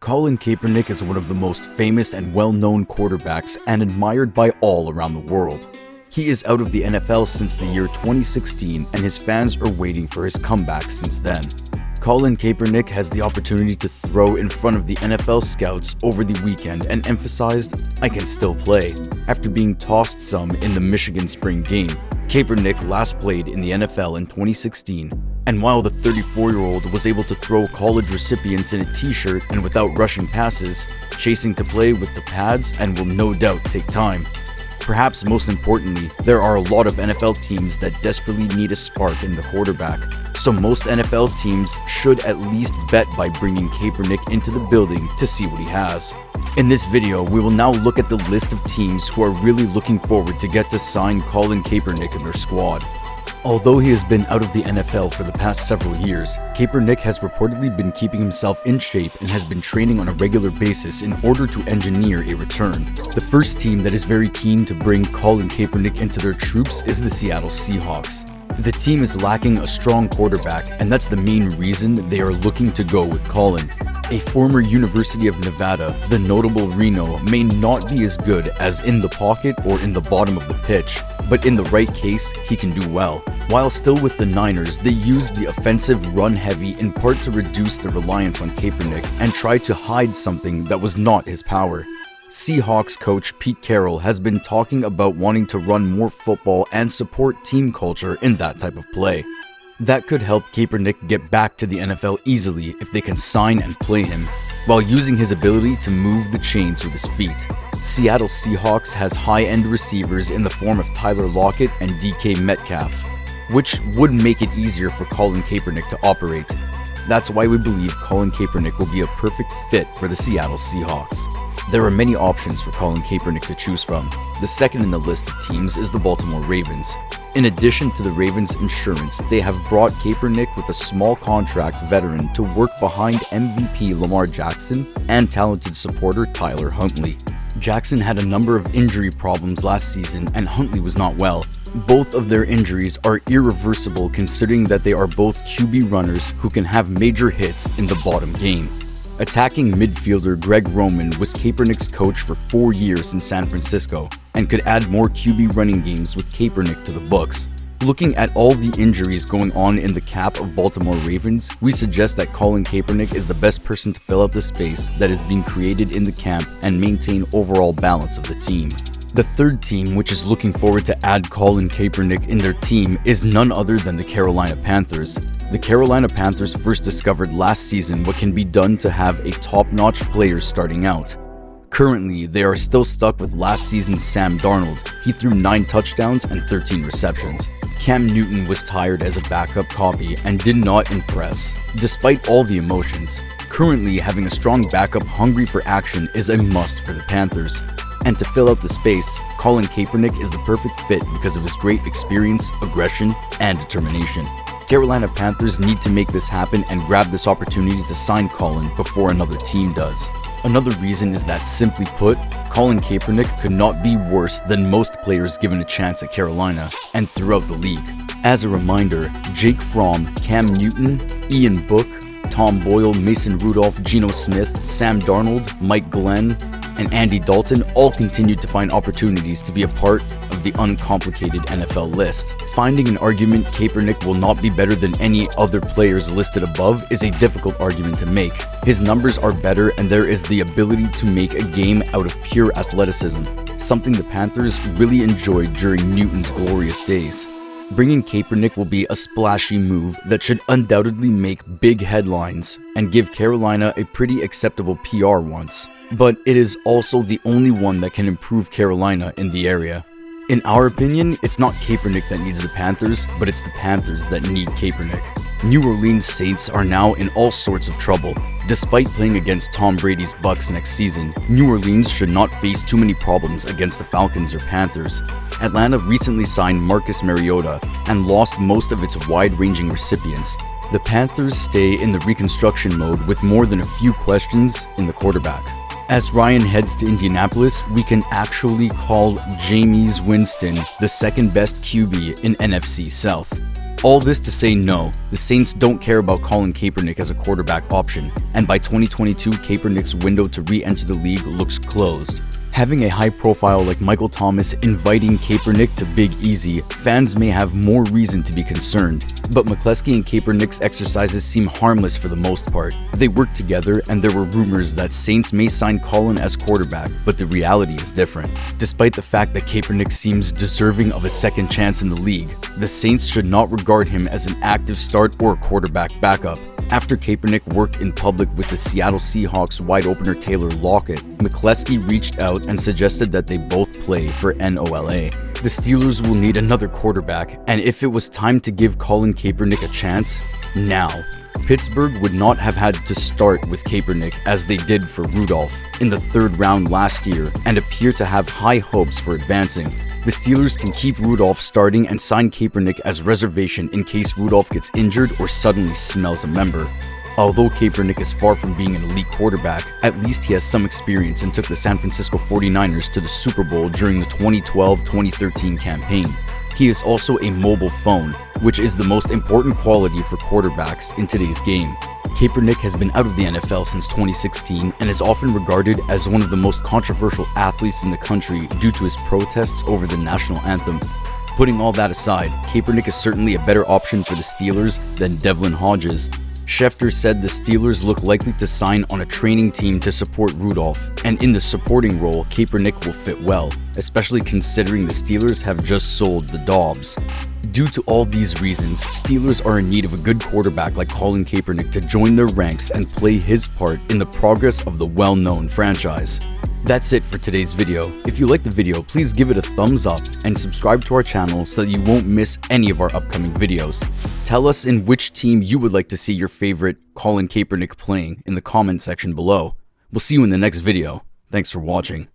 Colin Kaepernick is one of the most famous and well-known quarterbacks and admired by all around the world. He is out of the NFL since the year 2016, and his fans are waiting for his comeback since then. Colin Kaepernick has the opportunity to throw in front of the NFL scouts over the weekend and emphasized, "I can still play," after being tossed some in the Michigan spring game. Kaepernick last played in the NFL in 2016, and while the 34-year-old was able to throw college recipients in a t-shirt and without rushing passes, chasing to play with the pads and will no doubt take time. Perhaps most importantly, there are a lot of NFL teams that desperately need a spark in the quarterback, so most NFL teams should at least bet by bringing Kaepernick into the building to see what he has. In this video, we will now look at the list of teams who are really looking forward to get to sign Colin Kaepernick in their squad. Although he has been out of the NFL for the past several years, Kaepernick has reportedly been keeping himself in shape and has been training on a regular basis in order to engineer a return. The first team that is very keen to bring Colin Kaepernick into their troops is the Seattle Seahawks. The team is lacking a strong quarterback, and that's the main reason they are looking to go with Colin. A former University of Nevada, the notable Reno may not be as good as in the pocket or in the bottom of the pitch, but in the right case, he can do well. While still with the Niners, they used the offensive run-heavy in part to reduce the reliance on Kaepernick and tried to hide something that was not his power. Seahawks coach Pete Carroll has been talking about wanting to run more football and support team culture in that type of play. That could help Kaepernick get back to the NFL easily if they can sign and play him, while using his ability to move the chains with his feet. Seattle Seahawks has high-end receivers in the form of Tyler Lockett and DK Metcalf, which would make it easier for Colin Kaepernick to operate. That's why we believe Colin Kaepernick will be a perfect fit for the Seattle Seahawks. There are many options for Colin Kaepernick to choose from. The second in the list of teams is the Baltimore Ravens. In addition to the Ravens' insurance, they have brought Kaepernick with a small contract veteran to work behind MVP Lamar Jackson and talented supporter Tyler Huntley. Jackson had a number of injury problems last season, and Huntley was not well. Both of their injuries are irreversible considering that they are both QB runners who can have major hits in the bottom game. Attacking midfielder Greg Roman was Kaepernick's coach for 4 years in San Francisco and could add more QB running games with Kaepernick to the books. Looking at all the injuries going on in the cap of Baltimore Ravens, we suggest that Colin Kaepernick is the best person to fill out the space that is being created in the camp and maintain overall balance of the team. The third team, which is looking forward to add Colin Kaepernick in their team, is none other than the Carolina Panthers. The Carolina Panthers first discovered last season what can be done to have a top-notch player starting out. Currently, they are still stuck with last season's Sam Darnold. He threw 9 touchdowns and 13 receptions. Cam Newton was tired as a backup copy and did not impress, despite all the emotions. Currently, having a strong backup hungry for action is a must for the Panthers. And to fill out the space, Colin Kaepernick is the perfect fit because of his great experience, aggression, and determination. Carolina Panthers need to make this happen and grab this opportunity to sign Colin before another team does. Another reason is that, simply put, Colin Kaepernick could not be worse than most players given a chance at Carolina and throughout the league. As a reminder, Jake Fromm, Cam Newton, Ian Book, Tom Boyle, Mason Rudolph, Geno Smith, Sam Darnold, Mike Glenn, and Andy Dalton all continued to find opportunities to be a part of the uncomplicated NFL list. Finding an argument Kaepernick will not be better than any other players listed above is a difficult argument to make. His numbers are better, and there is the ability to make a game out of pure athleticism, something the Panthers really enjoyed during Newton's glorious days. Bringing Kaepernick will be a splashy move that should undoubtedly make big headlines and give Carolina a pretty acceptable PR once. But it is also the only one that can improve Carolina in the area. In our opinion, it's not Kaepernick that needs the Panthers, but it's the Panthers that need Kaepernick. New Orleans Saints are now in all sorts of trouble. Despite playing against Tom Brady's Bucs next season, New Orleans should not face too many problems against the Falcons or Panthers. Atlanta recently signed Marcus Mariota and lost most of its wide-ranging recipients. The Panthers stay in the reconstruction mode with more than a few questions in the quarterback. As Ryan heads to Indianapolis, we can actually call Jameis Winston the second best QB in NFC South. All this to say no, the Saints don't care about Colin Kaepernick as a quarterback option, and by 2022, Kaepernick's window to re-enter the league looks closed. Having a high profile like Michael Thomas inviting Kaepernick to Big Easy, fans may have more reason to be concerned. But McCleskey and Kaepernick's exercises seem harmless for the most part. They work together, and there were rumors that Saints may sign Colin as quarterback, but the reality is different. Despite the fact that Kaepernick seems deserving of a second chance in the league, the Saints should not regard him as an active start or quarterback backup. After Kaepernick worked in public with the Seattle Seahawks wide opener Taylor Lockett, McCleskey reached out and suggested that they both play for NOLA. The Steelers will need another quarterback, and if it was time to give Colin Kaepernick a chance, now. Pittsburgh would not have had to start with Kaepernick as they did for Rudolph in the 3rd round last year and appear to have high hopes for advancing. The Steelers can keep Rudolph starting and sign Kaepernick as reservation in case Rudolph gets injured or suddenly smells a member. Although Kaepernick is far from being an elite quarterback, at least he has some experience and took the San Francisco 49ers to the Super Bowl during the 2012-2013 campaign. He is also a mobile phone, which is the most important quality for quarterbacks in today's game. Kaepernick has been out of the NFL since 2016 and is often regarded as one of the most controversial athletes in the country due to his protests over the national anthem. Putting all that aside, Kaepernick is certainly a better option for the Steelers than Devlin Hodges. Schefter said the Steelers look likely to sign on a training team to support Rudolph, and in the supporting role, Kaepernick will fit well, especially considering the Steelers have just sold the Dobbs. Due to all these reasons, Steelers are in need of a good quarterback like Colin Kaepernick to join their ranks and play his part in the progress of the well-known franchise. That's it for today's video. If you liked the video, please give it a thumbs up and subscribe to our channel so that you won't miss any of our upcoming videos. Tell us in which team you would like to see your favorite Colin Kaepernick playing in the comment section below. We'll see you in the next video. Thanks for watching.